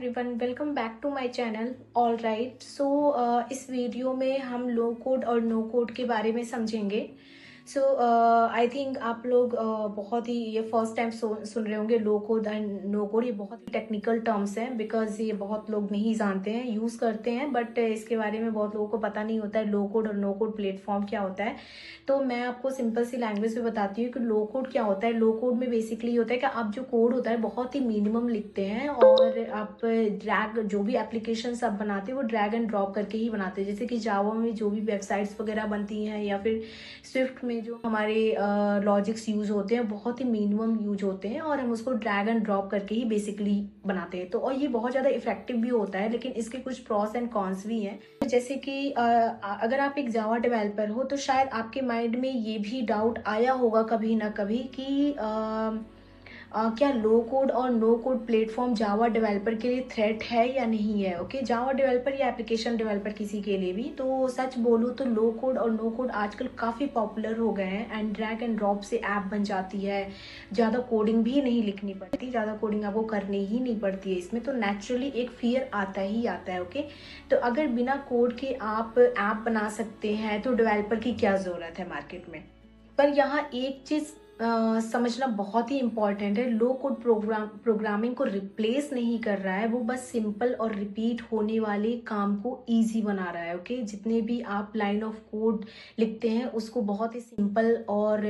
Everyone, welcome back to my channel. All right, so इस video में हम low code और नो कोड के बारे में समझेंगे। सो आई थिंक आप लोग बहुत ही ये फर्स्ट टाइम सुन रहे होंगे लो कोड एंड नो कोड। ये बहुत ही टेक्निकल टर्म्स हैं बिकॉज ये बहुत लोग नहीं जानते हैं, यूज़ करते हैं, बट इसके बारे में बहुत लोगों को पता नहीं होता है लो कोड और नो कोड प्लेटफॉर्म क्या होता है। तो मैं आपको सिंपल सी लैंग्वेज में बताती हूँ कि लो कोड क्या होता है। लो कोड में बेसिकली होता है कि आप जो कोड होता है बहुत ही मिनिमम लिखते हैं और आप ड्रैग जो भी एप्लीकेशन आप बनाते हैं वो ड्रैग एंड ड्रॉप करके ही बनाते हैं। जैसे कि जावा में जो भी वेबसाइट्स वगैरह बनती हैं या फिर स्विफ्ट में जो हमारे लॉजिक्स यूज होते हैं बहुत ही मिनिमम यूज होते हैं और हम उसको ड्रैग एंड ड्रॉप करके ही बेसिकली बनाते हैं। तो और ये बहुत ज़्यादा इफेक्टिव भी होता है, लेकिन इसके कुछ प्रॉस एंड कॉन्स भी हैं। जैसे कि अगर आप एक जावा डेवलपर हो तो शायद आपके माइंड में ये भी डाउट आया होगा कभी ना कभी कि क्या लो कोड और no code platform Java developer के लिए थ्रेट है या नहीं है। ओके, जावा डेवलपर या एप्लीकेशन डेवलपर किसी के लिए भी। तो सच बोलूँ तो लो कोड और नो कोड आजकल काफ़ी पॉपुलर हो गए हैं एंड ड्रैग एंड ड्रॉप से ऐप बन जाती है। ज़्यादा कोडिंग भी नहीं लिखनी पड़ती, ज़्यादा कोडिंग आपको करनी ही नहीं पड़ती है इसमें। तो नेचुरली एक फियर आता ही आता है। ओके, तो अगर बिना कोड के आप ऐप बना सकते हैं तो डेवलपर की क्या ज़रूरत है मार्केट में। पर यहाँ एक चीज़ समझना बहुत ही इम्पॉर्टेंट है, लो कोड प्रोग्रामिंग को रिप्लेस नहीं कर रहा है, वो बस सिंपल और रिपीट होने वाले काम को इजी बना रहा है। ओके, जितने भी आप लाइन ऑफ कोड लिखते हैं उसको बहुत ही सिंपल और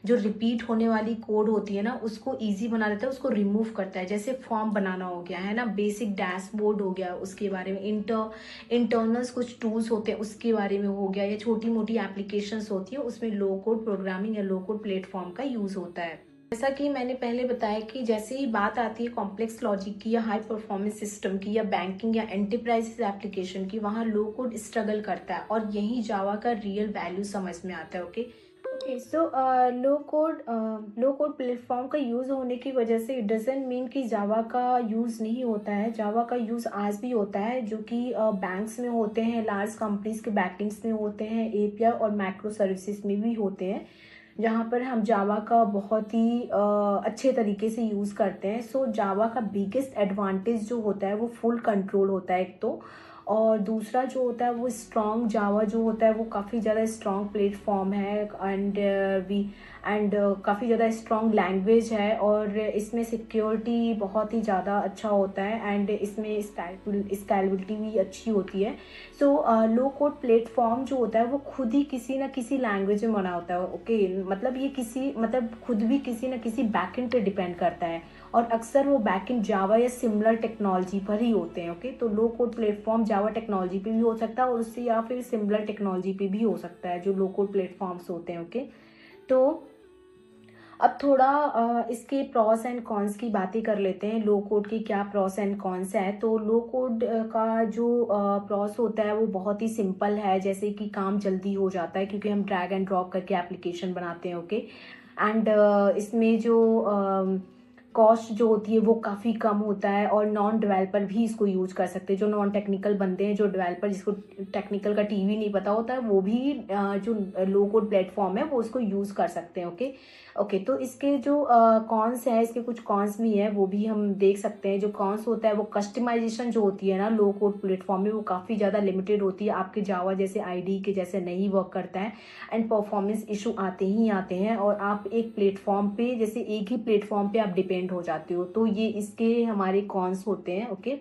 जो रिपीट होने वाली कोड होती है ना उसको इजी बना देता है, उसको रिमूव करता है। जैसे फॉर्म बनाना हो गया है ना, बेसिक डैशबोर्ड हो गया, उसके बारे में इंटरनल्स कुछ टूल्स होते हैं उसके बारे में हो गया, या छोटी मोटी एप्लीकेशंस होती है उसमें लो कोड प्रोग्रामिंग या लो कोड प्लेटफॉर्म का यूज होता है। जैसा कि मैंने पहले बताया कि जैसे ही बात आती है कॉम्प्लेक्स लॉजिक की या हाई परफॉर्मेंस सिस्टम की या बैंकिंग या एंटरप्राइज एप्लीकेशन की, वहाँ लो कोड स्ट्रगल करता है और यही जावा का रियल वैल्यू समझ में आता है। ओके, सो लो कोड प्लेटफॉर्म का यूज़ होने की वजह से इट डजेंट मीन कि जावा का यूज़ नहीं होता है। जावा का यूज़ आज भी होता है, जो कि बैंक्स में होते हैं, लार्ज कंपनीज के बैकएंड्स में होते हैं, एपीआई और मैक्रो सर्विसेज में भी होते हैं, जहाँ पर हम जावा का बहुत ही अच्छे तरीके से यूज़ करते हैं। सो जावा का बिगेस्ट एडवांटेज जो होता है वो फुल कंट्रोल होता है एक तो, और दूसरा जो होता है वो स्ट्रॉन्ग जावा जो होता है वो काफ़ी ज़्यादा स्ट्रॉन्ग प्लेटफॉर्म है एंड काफ़ी ज़्यादा स्ट्रॉन्ग लैंग्वेज है और इसमें सिक्योरिटी बहुत ही ज़्यादा अच्छा होता है एंड इसमें स्केलेबिलिटी भी अच्छी होती है। सो लो कोड प्लेटफॉर्म जो होता है वो खुद ही किसी ना किसी लैंग्वेज में बना होता है। ओके, मतलब ये खुद भी किसी ना किसी बैकएंड पे डिपेंड करता है और अक्सर वो बैकएंड जावा या सिमिलर टेक्नोलॉजी पर ही होते हैं। ओके, तो लो कोड प्लेटफॉर्म जावा टेक्नोलॉजी पे भी हो सकता है और उससे या फिर सिमिलर टेक्नोलॉजी पे भी हो सकता है जो लो कोड प्लेटफॉर्म्स होते हैं। ओके, तो अब थोड़ा इसके प्रॉस एंड कॉन्स की बातें कर लेते हैं। लो कोड की क्या प्रॉस एंड कॉन्स है। तो लो कोड का जो प्रॉस होता है वो बहुत ही सिंपल है, जैसे कि काम जल्दी हो जाता है क्योंकि हम ड्रैग एंड ड्रॉप करके एप्लीकेशन बनाते हैं। ओके, एंड इसमें जो कॉस्ट जो होती है वो काफ़ी कम होता है और नॉन डेवलपर भी इसको यूज कर सकते हैं। जो नॉन टेक्निकल बंदे हैं, जो डेवलपर जिसको टेक्निकल का टीवी नहीं पता होता है, वो भी जो लो कोड प्लेटफॉर्म है वो उसको यूज़ कर सकते हैं। ओके ओके, तो इसके जो कॉन्स हैं, इसके कुछ कॉन्स भी हैं, वो भी हम देख सकते हैं। जो कॉन्स होता है वो कस्टमाइजेशन जो होती है ना लो कोड प्लेटफॉर्म में, वो काफ़ी ज़्यादा लिमिटेड होती है, आपके जावा जैसे आईडी के जैसे नहीं वर्क करता है एंड परफॉर्मेंस इशू आते ही आते हैं और आप एक प्लेटफॉर्म पे जैसे एक ही प्लेटफॉर्म पे आप डिपेंड हो जाते हो। तो ये इसके हमारे कॉन्स होते हैं। ओके,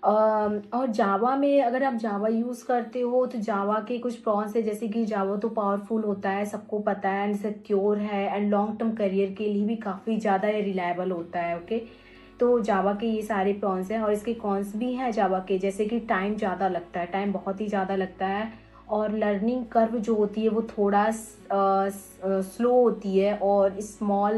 और जावा में अगर आप जावा यूज़ करते हो तो जावा के कुछ प्रॉन्स है, जैसे कि जावा तो पावरफुल होता है, सबको पता है, एंड सिक्योर है एंड लॉन्ग टर्म करियर के लिए भी काफ़ी ज़्यादा रिलायबल होता है। ओके, तो जावा के ये सारे प्रॉन्स हैं और इसके कॉन्स भी हैं जावा के, जैसे कि टाइम ज़्यादा लगता है, टाइम बहुत ही ज़्यादा लगता है और लर्निंग कर्व जो होती है वो थोड़ा स्लो होती है और स्मॉल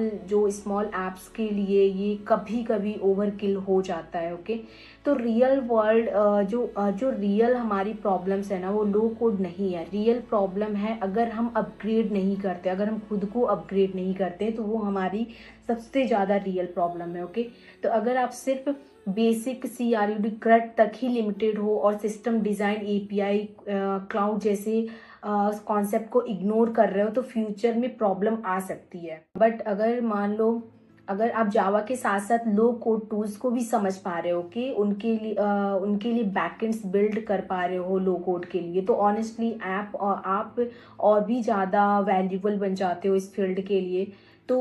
एप्स के लिए ये कभी कभी ओवरकिल हो जाता है। ओके, तो रियल वर्ल्ड जो रियल हमारी प्रॉब्लम्स है ना वो लो कोड नहीं है, रियल प्रॉब्लम है अगर हम अपग्रेड नहीं करते, अगर हम खुद को अपग्रेड नहीं करते तो वो हमारी सबसे ज़्यादा रियल प्रॉब्लम है। ओके, तो अगर आप सिर्फ बेसिक CRUD CRUD तक ही लिमिटेड हो और सिस्टम डिज़ाइन API क्लाउड जैसे कॉन्सेप्ट को इग्नोर कर रहे हो तो फ्यूचर में प्रॉब्लम आ सकती है। बट अगर मान लो अगर आप जावा के साथ साथ लो कोड टूल्स को भी समझ पा रहे हो कि उनके लिए बैकएंड्स बिल्ड कर पा रहे हो लो कोड के लिए, तो ऑनेस्टली आप और भी ज़्यादा वैल्यूबल बन जाते हो इस फील्ड के लिए। तो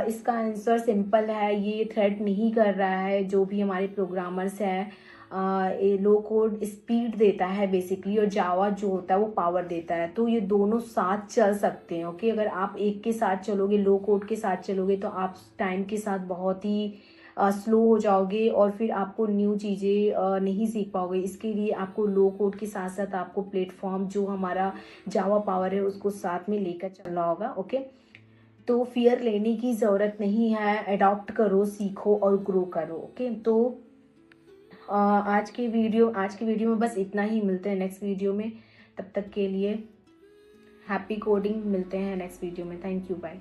इसका आंसर सिंपल है, ये थ्रेट नहीं कर रहा है। जो भी हमारे प्रोग्रामर्स हैं, ये लो कोड स्पीड देता है बेसिकली, और जावा जो होता है वो पावर देता है। तो ये दोनों साथ चल सकते हैं। ओके, अगर आप एक के साथ चलोगे, लो कोड के साथ चलोगे, तो आप टाइम के साथ बहुत ही स्लो हो जाओगे और फिर आपको न्यू चीज़ें नहीं सीख पाओगे। इसके लिए आपको लो कोड के साथ साथ आपको प्लेटफॉर्म जो हमारा जावा पावर है उसको साथ में लेकर चलना होगा। ओके, तो फियर लेने की ज़रूरत नहीं है, अडॉप्ट करो, सीखो और ग्रो करो। ओके, तो आज की वीडियो में बस इतना ही। मिलते हैं नेक्स्ट वीडियो में, तब तक के लिए हैप्पी कोडिंग। मिलते हैं नेक्स्ट वीडियो में। Thank you, bye.